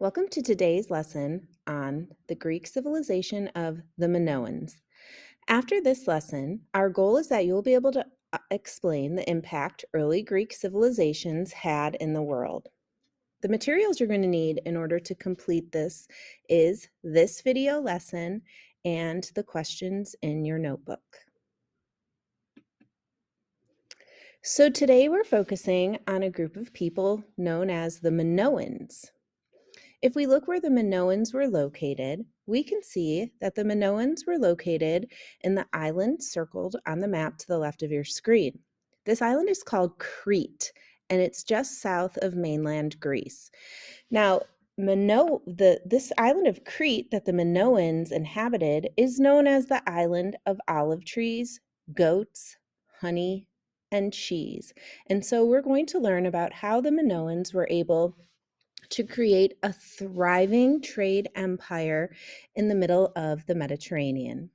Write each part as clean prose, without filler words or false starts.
Welcome to today's lesson on the Greek civilization of the Minoans. After this lesson, our goal is that you'll be able to explain the impact early Greek civilizations had in the world. The materials you're going to need in order to complete this is this video lesson and the questions in your notebook. So today we're focusing on a group of people known as the Minoans. If we look where the Minoans were located, we can see that the Minoans were located in the island circled on the map to the left of your screen. This island is called Crete, and it's just south of mainland Greece. Now, this island of Crete that the Minoans inhabited is known as the island of olive trees, goats, honey, and cheese. And so we're going to learn about how the Minoans were able to create a thriving trade empire in the middle of the Mediterranean.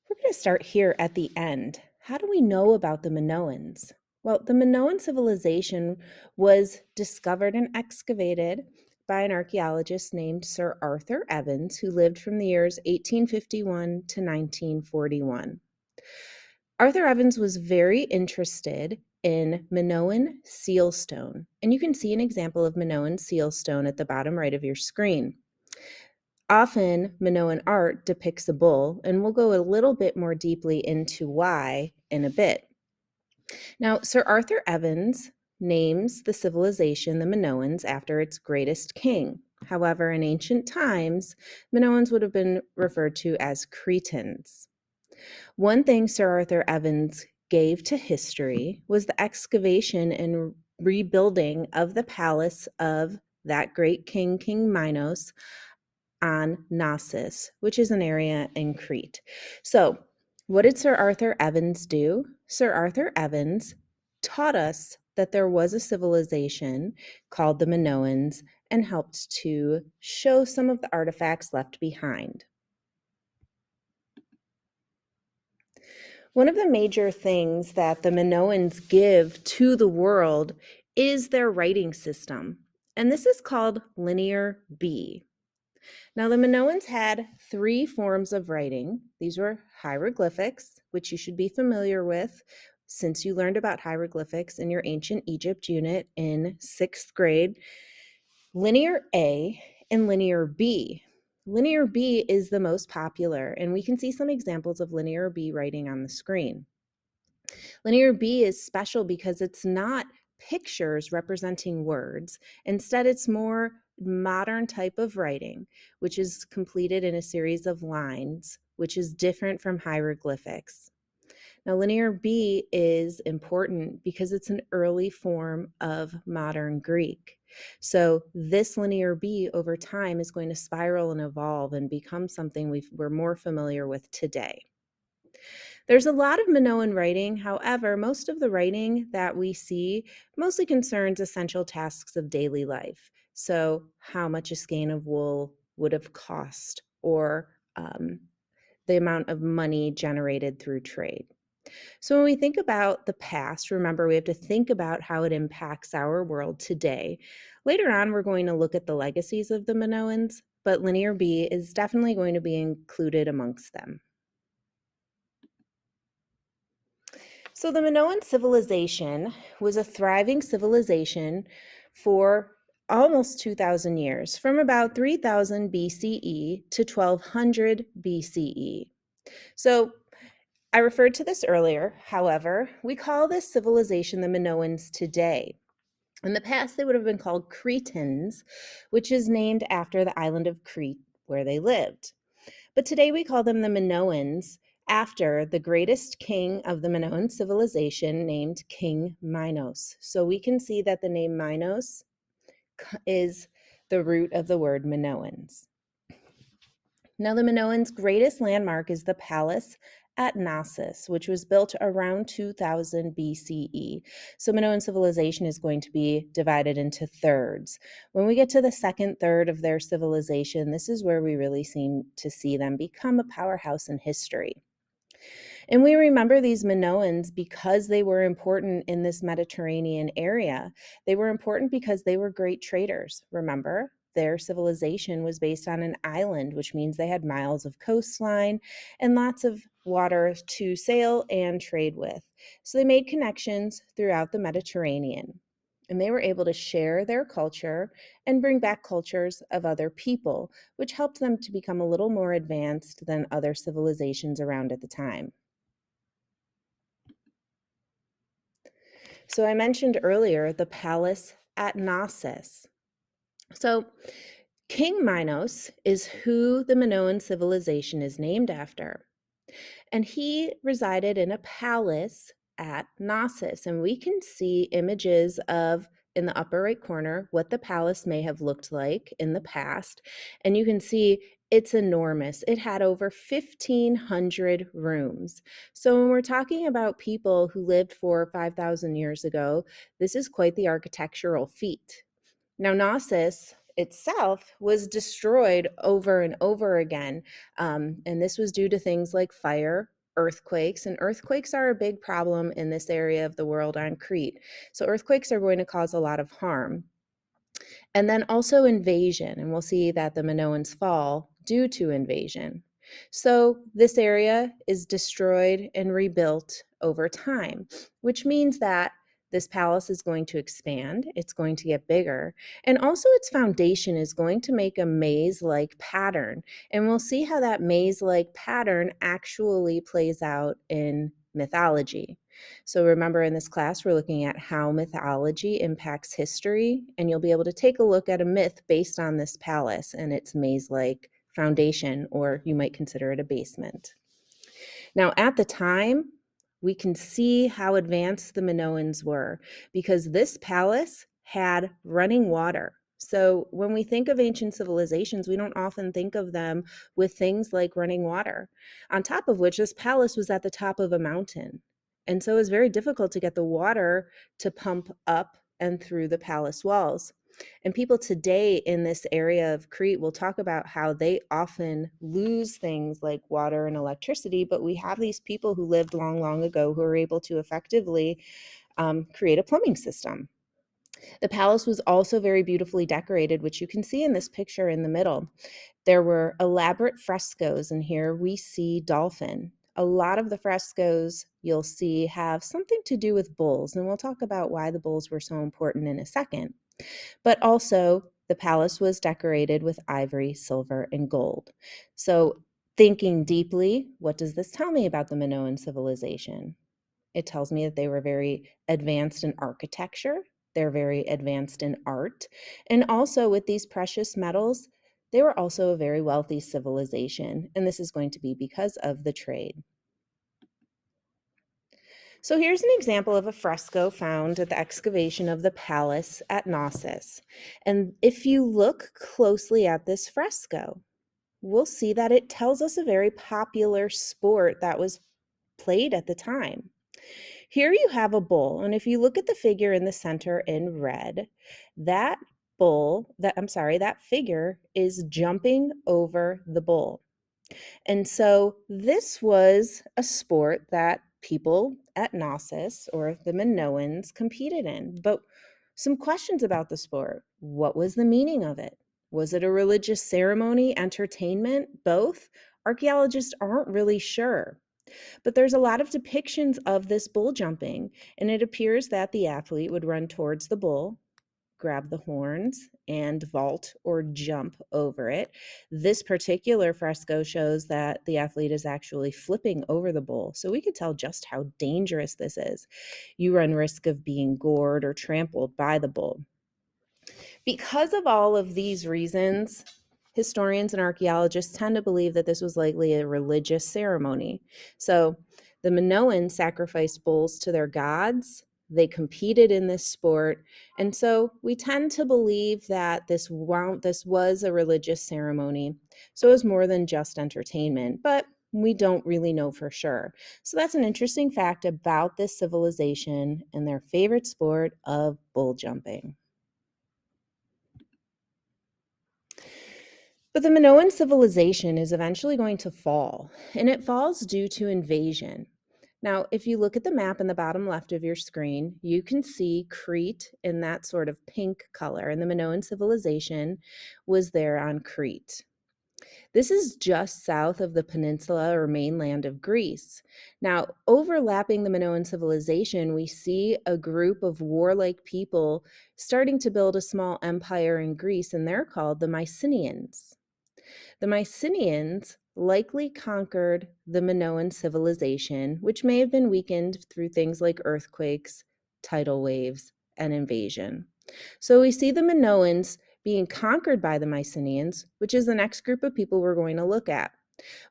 We're going to start here at the end. How do we know about the Minoans? Well, the Minoan civilization was discovered and excavated by an archaeologist named Sir Arthur Evans, who lived from the years 1851 to 1941. Arthur Evans was very interested in Minoan sealstone, and you can see an example of Minoan sealstone at the bottom right of your screen. Often, Minoan art depicts a bull, and we'll go a little bit more deeply into why in a bit. Now, Sir Arthur Evans names the civilization the Minoans after its greatest king. However, in ancient times, Minoans would have been referred to as Cretans. One thing Sir Arthur Evans gave to history was the excavation and rebuilding of the palace of that great king, King Minos, on Knossos, which is an area in Crete. So, what did Sir Arthur Evans do? Sir Arthur Evans taught us that there was a civilization called the Minoans and helped to show some of the artifacts left behind. One of the major things that the Minoans give to the world is their writing system, and this is called Linear B. Now, the Minoans had three forms of writing. These were hieroglyphics, which you should be familiar with since you learned about hieroglyphics in your ancient Egypt unit in 6th grade, Linear A and Linear B. Linear B is the most popular, and we can see some examples of Linear B writing on the screen. Linear B is special because it's not pictures representing words. Instead, it's more modern type of writing, which is completed in a series of lines, which is different from hieroglyphics. Now, Linear B is important because it's an early form of modern Greek. So this Linear B over time is going to spiral and evolve and become something we're more familiar with today. There's a lot of Minoan writing. However, most of the writing that we see mostly concerns essential tasks of daily life. So how much a skein of wool would have cost, or the amount of money generated through trade. So when we think about the past, remember we have to think about how it impacts our world today. Later on, we're going to look at the legacies of the Minoans, but Linear B is definitely going to be included amongst them. So the Minoan civilization was a thriving civilization for almost 2,000 years, from about 3,000 BCE to 1,200 BCE. So I referred to this earlier. However, we call this civilization the Minoans today. In the past, they would have been called Cretans, which is named after the island of Crete where they lived. But today we call them the Minoans after the greatest king of the Minoan civilization named King Minos. So we can see that the name Minos is the root of the word Minoans. Now, the Minoans' greatest landmark is the palace at Knossos, which was built around 2000 BCE. So Minoan civilization is going to be divided into thirds. When we get to the second third of their civilization, this is where we really seem to see them become a powerhouse in history. And we remember these Minoans because they were important in this Mediterranean area. They were important because they were great traders. Remember, their civilization was based on an island, which means they had miles of coastline and lots of water to sail and trade with. So they made connections throughout the Mediterranean. And they were able to share their culture and bring back cultures of other people, which helped them to become a little more advanced than other civilizations around at the time. So I mentioned earlier the palace at Knossos. So King Minos is who the Minoan civilization is named after. And he resided in a palace at Knossos. And we can see images of, in the upper right corner, what the palace may have looked like in the past. And you can see it's enormous. It had over 1,500 rooms. So when we're talking about people who lived 4,000 or 5,000 years ago, this is quite the architectural feat. Now, Knossos itself was destroyed over and over again. And this was due to things like fire, earthquakes, and earthquakes are a big problem in this area of the world on Crete. So, earthquakes are going to cause a lot of harm. And then also invasion, and we'll see that the Minoans fall due to invasion. So this area is destroyed and rebuilt over time, which means that this palace is going to expand, it's going to get bigger, and also its foundation is going to make a maze-like pattern. And we'll see how that maze-like pattern actually plays out in mythology. So remember, in this class, we're looking at how mythology impacts history, and you'll be able to take a look at a myth based on this palace and its maze-like foundation, or you might consider it a basement. Now, at the time, we can see how advanced the Minoans were because this palace had running water. So when we think of ancient civilizations, we don't often think of them with things like running water. On top of which, this palace was at the top of a mountain. And so it was very difficult to get the water to pump up and through the palace walls. And people today in this area of Crete will talk about how they often lose things like water and electricity, but we have these people who lived long, long ago who are able to effectively create a plumbing system. The palace was also very beautifully decorated, which you can see in this picture in the middle. There were elaborate frescoes, and here we see dolphin. A lot of the frescoes you'll see have something to do with bulls, and we'll talk about why the bulls were so important in a second. But also, the palace was decorated with ivory, silver, and gold. So, thinking deeply, what does this tell me about the Minoan civilization? It tells me that they were very advanced in architecture, they're very advanced in art, and also with these precious metals, they were also a very wealthy civilization, and this is going to be because of the trade. So here's an example of a fresco found at the excavation of the palace at Knossos. And if you look closely at this fresco, we'll see that it tells us a very popular sport that was played at the time. Here you have a bull, and if you look at the figure in the center in red, that figure is jumping over the bull. And so this was a sport that people at Knossos or the Minoans competed in. But some questions about the sport. What was the meaning of it? Was it a religious ceremony, entertainment, both? Archaeologists aren't really sure. But there's a lot of depictions of this bull jumping, and it appears that the athlete would run towards the bull, grab the horns, and vault or jump over it. This particular fresco shows that the athlete is actually flipping over the bull, so we could tell just how dangerous this is. You run risk of being gored or trampled by the bull. Because of all of these reasons, historians and archaeologists tend to believe that this was likely a religious ceremony. So the Minoans sacrificed bulls to their gods. They competed in this sport. And so we tend to believe that this was a religious ceremony. So it was more than just entertainment, but we don't really know for sure. So that's an interesting fact about this civilization and their favorite sport of bull jumping. But the Minoan civilization is eventually going to fall, and it falls due to invasion. Now, if you look at the map in the bottom left of your screen, you can see Crete in that sort of pink color, and the Minoan civilization was there on Crete. This is just south of the peninsula or mainland of Greece. Now, overlapping the Minoan civilization, we see a group of warlike people starting to build a small empire in Greece, and they're called the Mycenaeans. The Mycenaeans likely conquered the Minoan civilization, which may have been weakened through things like earthquakes, tidal waves, and invasion. So we see the Minoans being conquered by the Mycenaeans, which is the next group of people we're going to look at.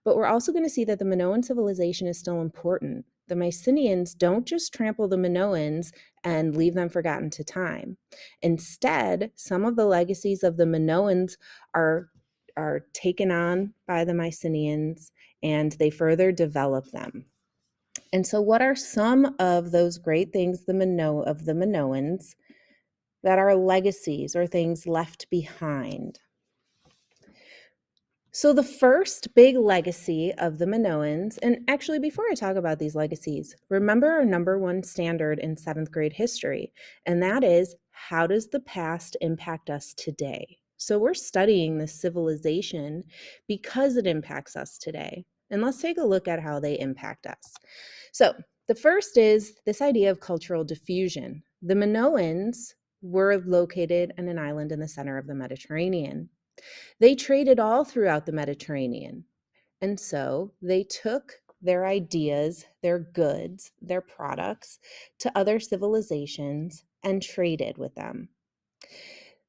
But we're also going to see that the Minoan civilization is still important. The Mycenaeans don't just trample the Minoans and leave them forgotten to time. Instead, some of the legacies of the Minoans are taken on by the Mycenaeans, and they further develop them. And so, what are some of those great things of the Minoans that are legacies or things left behind? So the first big legacy of the Minoans, and actually before I talk about these legacies, remember our number one standard in 7th grade history, and that is, how does the past impact us today? So we're studying this civilization because it impacts us today. And let's take a look at how they impact us. So the first is this idea of cultural diffusion. The Minoans were located on an island in the center of the Mediterranean. They traded all throughout the Mediterranean. And so they took their ideas, their goods, their products to other civilizations and traded with them.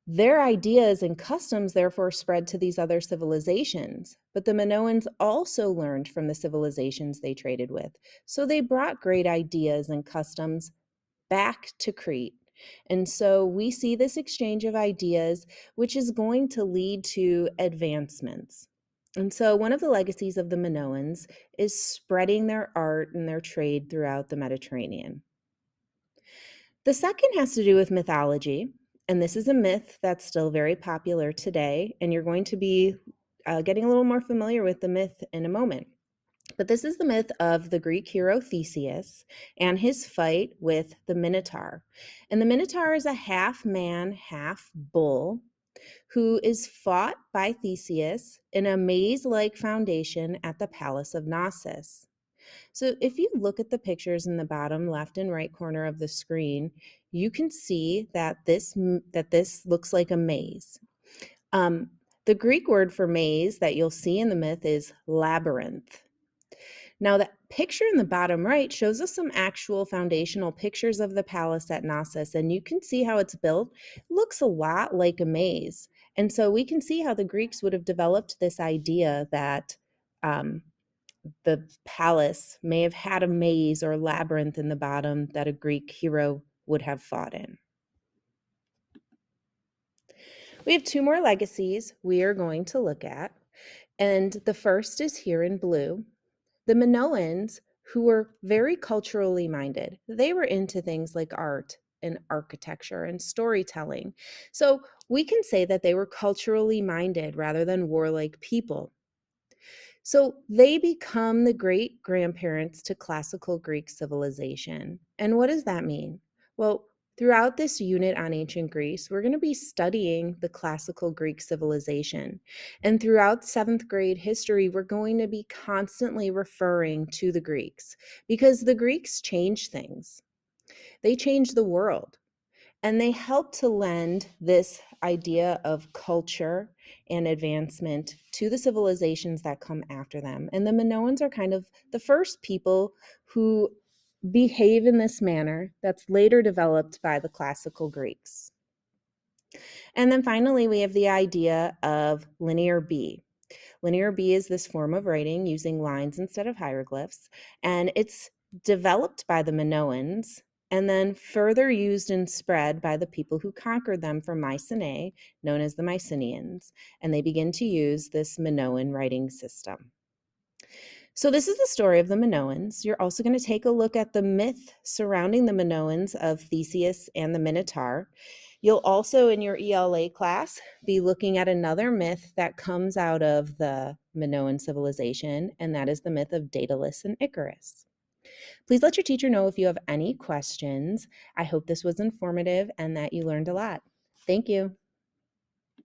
Their ideas and customs therefore spread to these other civilizations, but the Minoans also learned from the civilizations they traded with. So they brought great ideas and customs back to Crete. And so we see this exchange of ideas, which is going to lead to advancements. And so one of the legacies of the Minoans is spreading their art and their trade throughout the Mediterranean. The second has to do with mythology. And this is a myth that's still very popular today. And you're going to be getting a little more familiar with the myth in a moment. But this is the myth of the Greek hero Theseus and his fight with the Minotaur. And the Minotaur is a half man, half bull who is fought by Theseus in a maze like foundation at the palace of Knossos. So if you look at the pictures in the bottom left and right corner of the screen, you can see that this looks like a maze. The Greek word for maze that you'll see in the myth is labyrinth. Now, that picture in the bottom right shows us some actual foundational pictures of the palace at Knossos, and you can see how it's built. It looks a lot like a maze. And so we can see how the Greeks would have developed this idea that the palace may have had a maze or labyrinth in the bottom that a Greek hero would have fought in. We have two more legacies we are going to look at, and the first is here in blue. The Minoans, who were very culturally minded, they were into things like art and architecture and storytelling. So we can say that they were culturally minded rather than warlike people. So they become the great grandparents to classical Greek civilization. And what does that mean? Well, throughout this unit on ancient Greece, we're going to be studying the classical Greek civilization. And throughout 7th grade history, we're going to be constantly referring to the Greeks because the Greeks changed things. They changed the world. And they help to lend this idea of culture and advancement to the civilizations that come after them. And the Minoans are kind of the first people who behave in this manner that's later developed by the classical Greeks. And then finally, we have the idea of linear B. Linear B is this form of writing using lines instead of hieroglyphs, and it's developed by the Minoans and then further used and spread by the people who conquered them from Mycenae, known as the Mycenaeans, and they begin to use this Minoan writing system. So this is the story of the Minoans. You're also going to take a look at the myth surrounding the Minoans of Theseus and the Minotaur. You'll also, in your ELA class, be looking at another myth that comes out of the Minoan civilization, and that is the myth of Daedalus and Icarus. Please let your teacher know if you have any questions. I hope this was informative and that you learned a lot. Thank you.